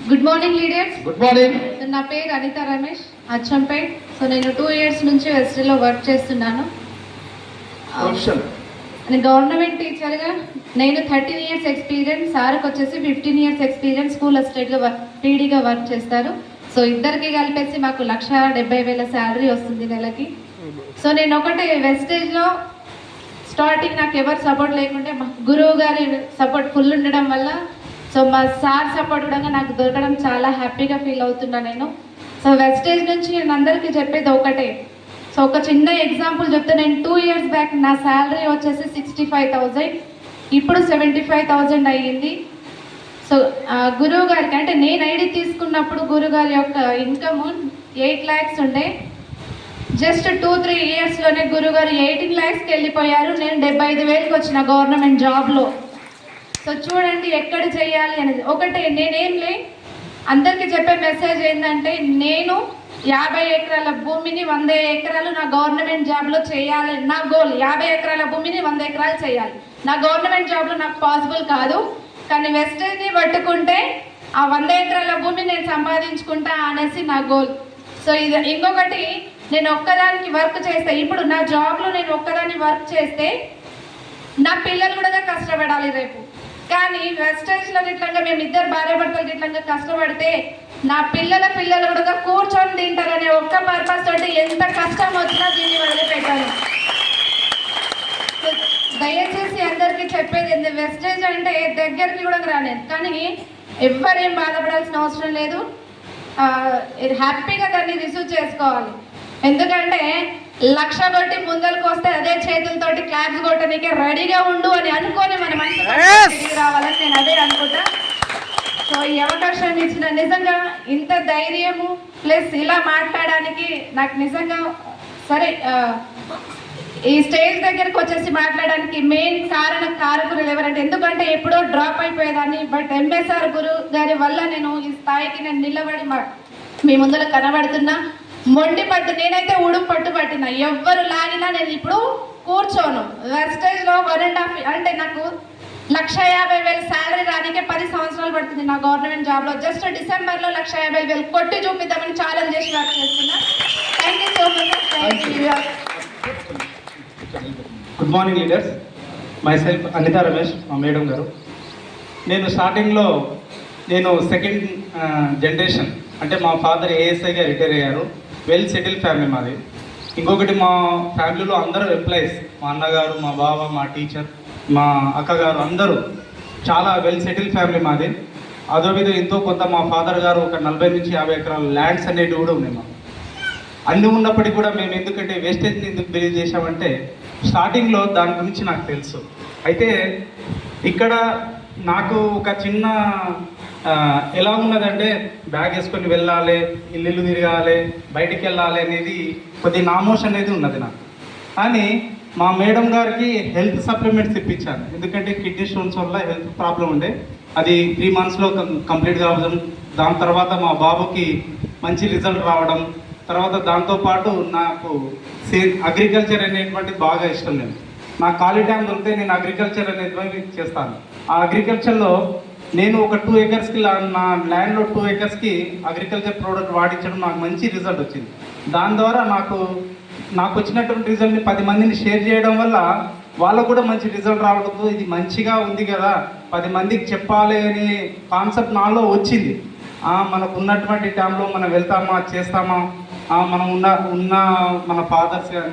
Good morning leaders. Good morning. నా పేరు Anitha Ramesh, Achampet. So నేను 2 years నుంచి వెస్టర్లో వర్క్ చేస్తున్నాను. నేను గవర్నమెంట్ టీచర్గా నేను 13 years ఎక్స్పీరియన్స్, సార్కి వచ్చేసి 15 years ఎక్స్పీరియన్స్. స్కూల్ అసిస్టెంట్గా పీడీగా వర్క్ చేస్తారు. సో ఇద్దరికి కలిపేసి మాకు 1,70,000 శాలరీ వస్తుంది నెలకి. సో నేను ఒకటే వెస్టేజ్లో స్టార్టింగ్ నాకు ఎవరు సపోర్ట్ లేకుంటే మా గురువు గారి సపోర్ట్ ఫుల్ ఉండడం వల్ల, సో మా సార్ సపోర్ట్ కూడా నాకు దొరకడం చాలా హ్యాపీగా ఫీల్ అవుతున్నా నేను. సో వెస్టేజ్ నుంచి నేను అందరికీ చెప్పేది ఒకటే. సో ఒక చిన్న ఎగ్జాంపుల్ చెప్తే, నేను 2 years బ్యాక్ నా శాలరీ వచ్చేసి 65,000, ఇప్పుడు 75,000 అయ్యింది. సో గురువు గారికి అంటే నేను ఐడి తీసుకున్నప్పుడు గురుగారి యొక్క ఇన్కమ్ 8 lakhs ఉండే. జస్ట్ 2-3 yearsలోనే గురుగారు 18 lakhsకి వెళ్ళిపోయారు. నేను 75,000కి వచ్చిన గవర్నమెంట్ జాబ్లో. సో చూడండి ఎక్కడ చేయాలి అనేది ఒకటే. నేనేం అందరికీ చెప్పే మెసేజ్ ఏంటంటే, నేను 50 ఎకరాల భూమిని 100 ఎకరాలు నా గవర్నమెంట్ జాబ్లో చేయాలి. నా గోల్ 50 ఎకరాల భూమిని 100 ఎకరాలు చేయాలి. నా గవర్నమెంట్ జాబ్లో నాకు పాసిబుల్ కాదు, కానీ వెస్టేజ్ని పట్టుకుంటే ఆ 100 ఎకరాల భూమిని నేను సంపాదించుకుంటా అనేసి నా గోల్. సో ఇది ఇంకొకటి, నేను ఒక్కదానికి వర్క్ చేస్తే, ఇప్పుడు నా జాబ్లో నేను ఒక్కదాన్ని వర్క్ చేస్తే నా పిల్లలు కూడా కష్టపడాలి రేపు. కానీ వెస్టేజ్లో ఇట్లా మేము ఇద్దరు భార్యాభర్తలు ఇట్లా కష్టపడితే నా పిల్లలు కూడా కూర్చొని తింటారనే ఒక్క పర్పస్ తోటి ఎంత కష్టం వచ్చినా దీన్ని వదిలిపెట్టాను. దయచేసి అందరికీ చెప్పేది ఏంటి, వెస్టేజ్ అంటే దగ్గరికి కూడా రాలేదు, కానీ ఎవ్వరేం బాధపడాల్సిన అవసరం లేదు. హ్యాపీగా దాన్ని రిసీవ్ చేసుకోవాలి. ఎందుకంటే 1,00,000 కొట్టి ముందరకు వస్తే అదే చేతులతోటి క్లాప్స్ కొట్టడానికి రెడీగా ఉండు అని అనుకొని మన మనసు తిరిగి రావాలని నేను అదే అనుకుంటా. సో ఈ అవకాశాన్ని ఇచ్చిన నిజంగా ఇంత ధైర్యము ప్లస్ ఇలా మాట్లాడడానికి నాకు నిజంగా సరే, ఈ స్టేజ్ దగ్గరకు వచ్చేసి మాట్లాడడానికి మెయిన్ కారకులు ఎవరంటే, ఎందుకంటే ఎప్పుడో డ్రాప్ అయిపోయేదాన్ని. బట్ ఎంఎస్ఆర్ గురు గారి వల్ల నేను ఈ స్థాయికి నేను నిలబడి మీ ముందర కనబడుతున్నా. మొండి పట్టు, నేనైతే ఉడుపు పట్టు పట్టిన, ఎవ్వరు లాగినా నేను ఇప్పుడు కూర్చోను. వెస్టేజ్లో 1.5 అంటే నాకు 1,50,000 శాలరీ రానికే 10 సంవత్సరాలు పడుతుంది నా గవర్నమెంట్ జాబ్లో. జస్ట్ డిసెంబర్లో 1,50,000 కొట్టి చూపిద్దామని ఛాలెంజ్ చేసి వర్క్ చేస్తున్నా. Thank you so much. Thank you. Good morning leaders. Myself Anitha Ramesh, మా మేడం గారు. నేను స్టార్టింగ్లో నేను సెకండ్ జనరేషన్, అంటే మా ఫాదర్ ఏఎస్ఐగా రిటైర్ అయ్యారు. వెల్ సెటిల్ ఫ్యామిలీ మాది. ఇంకొకటి, మా ఫ్యామిలీలో అందరూ ఎంప్లాయీస్. మా అన్నగారు, మా బావ, మా టీచర్, మా అక్కగారు అందరూ చాలా వెల్ సెటిల్ ఫ్యామిలీ మాది. అదో మీద ఎంతో కొంత మా ఫాదర్ గారు ఒక 40 నుంచి 50 ఎకరాల ల్యాండ్స్ అనేటివి కూడా ఉన్నాయి మాకు. అన్నీ ఉన్నప్పటికీ కూడా మేము ఎందుకంటే వేస్టేజ్ని ఎందుకు బిలీవ్ చేసామంటే, స్టార్టింగ్లో దాని గురించి నాకు తెలుసు. అయితే ఇక్కడ నాకు ఒక చిన్న ఎలా ఉన్నదంటే, బ్యాగ్ వేసుకొని వెళ్ళాలి, ఇల్లు తిరగాలి, బయటికి వెళ్ళాలి అనేది కొద్ది నామోష్ అనేది ఉన్నది నాకు. కానీ మా మేడం గారికి హెల్త్ సప్లిమెంట్స్ ఇప్పించాను. ఎందుకంటే కిడ్నీ స్టోన్స్ వల్ల హెల్త్ ప్రాబ్లం ఉండే, అది 3 monthsలో కంప్లీట్ కావడం. దాని తర్వాత మా బాబుకి మంచి రిజల్ట్ రావడం. తర్వాత దాంతోపాటు నాకు అగ్రికల్చర్ అనేటువంటిది బాగా ఇష్టం. నాకు ఖాళీ టైం దొరికితే నేను అగ్రికల్చర్ అనేది చేస్తాను. ఆ అగ్రికల్చర్లో నేను ఒక 2 acresకి నా ల్యాండ్లో 2 acresకి అగ్రికల్చర్ ప్రోడక్ట్ వాడించడం నాకు మంచి రిజల్ట్ వచ్చింది. దాని ద్వారా నాకు వచ్చినటువంటి రిజల్ట్ని 10 మందిని షేర్ చేయడం వల్ల వాళ్ళకు కూడా మంచి రిజల్ట్ రావడంతో, ఇది మంచిగా ఉంది కదా 10 మందికి చెప్పాలి అనే కాన్సెప్ట్ నాలో వచ్చింది. మనకు ఉన్నటువంటి టైంలో మనం వెళ్తామా, చేస్తామా, మనం మన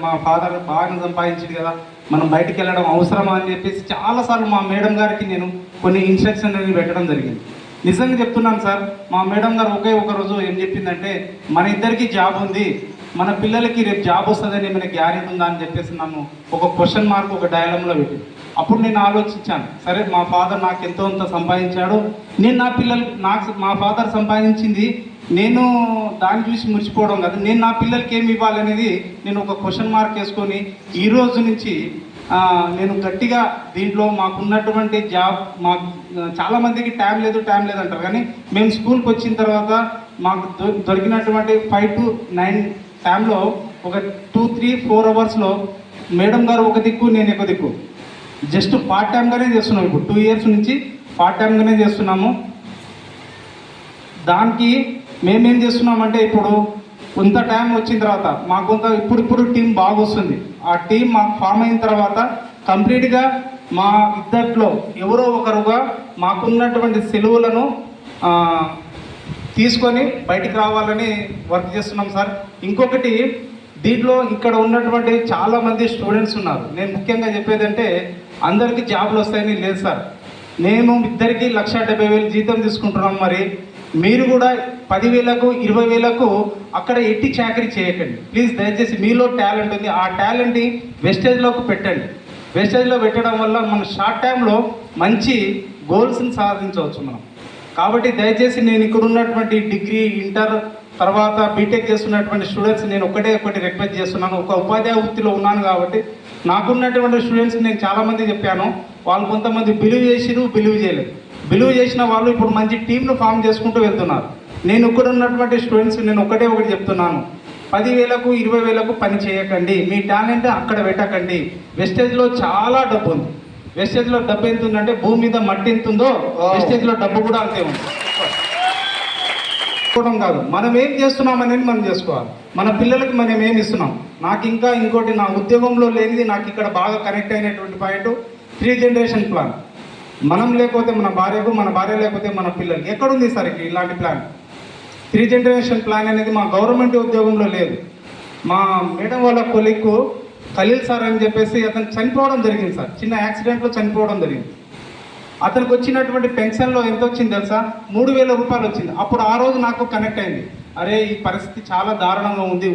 మా ఫాదర్ బాగా సంపాదించింది కదా, మనం బయటికి వెళ్ళడం అవసరమా అని చెప్పేసి చాలాసార్లు మా మేడం గారికి నేను కొన్ని ఇన్స్ట్రక్షన్ అనేది పెట్టడం జరిగింది. నిజంగా చెప్తున్నాను సార్, మా మేడం గారు ఒక రోజు ఏం చెప్పిందంటే, మన ఇద్దరికి జాబ్ ఉంది, మన పిల్లలకి రేపు జాబ్ వస్తుందని ఏమైనా గ్యారెంటీ ఉందా అని చెప్పేసి నన్ను ఒక క్వశ్చన్ మార్క్ ఒక డైలాగ్లో పెట్టి, అప్పుడు నేను ఆలోచించాను, సరే మా ఫాదర్ నాకు ఎంతో అంత సంపాదించాడు, నేను నా పిల్లలు మా ఫాదర్ సంపాదించింది నేను దాన్ని చూసి మురిచిపోవడం కాదు, నేను నా పిల్లలకి ఏమి ఇవ్వాలనేది నేను ఒక క్వశ్చన్ మార్క్ వేసుకొని ఈ రోజు నుంచి నేను గట్టిగా దీంట్లో మాకున్నటువంటి జాబ్, మాకు చాలామందికి టైం లేదు అంటారు, కానీ మేము స్కూల్కి వచ్చిన తర్వాత మాకు దొరికినటువంటి 5 to 9 టైంలో ఒక 2-3-4 అవర్స్లో మేడం గారు ఒక దిక్కు, నేను ఒక దిక్కు, జస్ట్ పార్ట్ టైంగానే చేస్తున్నాం. ఇప్పుడు 2 years నుంచి పార్ట్ టైంగానే చేస్తున్నాము. దానికి మేమేం చేస్తున్నామంటే ఇప్పుడు కొంత టైం వచ్చిన తర్వాత మాకు కొంత ఇప్పుడు టీం బాగా వస్తుంది. ఆ టీం మాకు ఫామ్ అయిన తర్వాత కంప్లీట్గా మా ఇద్దట్లో ఎవరో ఒకరుగా మాకున్నటువంటి సెలవులను తీసుకొని బయటికి రావాలని వర్క్ చేస్తున్నాం సార్. ఇంకొకటి దీంట్లో ఇక్కడ ఉన్నటువంటి చాలామంది స్టూడెంట్స్ ఉన్నారు. నేను ముఖ్యంగా చెప్పేదంటే అందరికీ జాబులు వస్తాయని లేదు సార్. నేను ఇద్దరికి 1,70,000 జీతం తీసుకుంటున్నాం. మరి మీరు కూడా 10,000కు 20,000కు అక్కడ ఎట్టి చాకరీ చేయకండి ప్లీజ్. దయచేసి మీలో టాలెంట్ ఉంది, ఆ టాలెంట్ని వెస్టేజ్లోకి పెట్టండి. వెస్టేజ్లో పెట్టడం వల్ల మనం షార్ట్ టైంలో మంచి గోల్స్ని సాధించవచ్చు మనం. కాబట్టి దయచేసి నేను ఇక్కడ ఉన్నటువంటి డిగ్రీ, ఇంటర్ తర్వాత బీటెక్ చేస్తున్నటువంటి స్టూడెంట్స్ నేను ఒకటి రిక్వెస్ట్ చేస్తున్నాను. ఒక ఉపాధ్యాయ వృత్తిలో ఉన్నాను కాబట్టి నాకున్నటువంటి స్టూడెంట్స్ నేను చాలామంది చెప్పాను. వాళ్ళు కొంతమంది బిలీవ్ చేసిరు, బిలీవ్ చేయలేదు. బిలీవ్ చేసిన వాళ్ళు ఇప్పుడు మంచి టీంను ఫామ్ చేసుకుంటూ వెళ్తున్నారు. నేను ఇక్కడ ఉన్నటువంటి స్టూడెంట్స్ నేను ఒకటి చెప్తున్నాను, 10,000కు 20,000కు పని చేయకండి. మీ టాలెంట్ అక్కడ పెట్టకండి. వెస్టేజ్లో చాలా డబ్బు ఉంది. వెస్టేజ్లో డబ్బు ఎంత ఉందంటే భూమి మీద మట్టి ఎంత ఉందో వెస్టేజ్లో డబ్బు కూడా అంతే ఉంది. కాదు, మనం ఏం చేస్తున్నాం అనేది మనం చేసుకోవాలి. మన పిల్లలకి మనం ఏమి ఇస్తున్నాం. నాకు ఇంకా ఇంకోటి నా ఉద్యోగంలో లేనిది నాకు ఇక్కడ బాగా కనెక్ట్ అయినటువంటి పాయింట్ 3 జనరేషన్ ప్లాన్. మనం లేకపోతే మన భార్యకు, మన భార్య లేకపోతే మన పిల్లలకి ఎక్కడుంది సార్ ఇలాంటి ప్లాన్? 3 జనరేషన్ ప్లాన్ అనేది మా గవర్నమెంట్ ఉద్యోగంలో లేదు. మా మేడం వాళ్ళ కొలీగ్కు ఖలీల్ సార్ అని చెప్పేసి అతను చనిపోవడం జరిగింది సార్. చిన్న యాక్సిడెంట్లో చనిపోవడం జరిగింది. అతనికి వచ్చినటువంటి పెన్షన్లో ఎంత వచ్చింది తెలుసా? 3,000 రూపాయలు వచ్చింది. అప్పుడు ఆ రోజు నాకు కనెక్ట్ అయింది, అరే ఈ పరిస్థితి చాలా దారుణంగా ఉంది.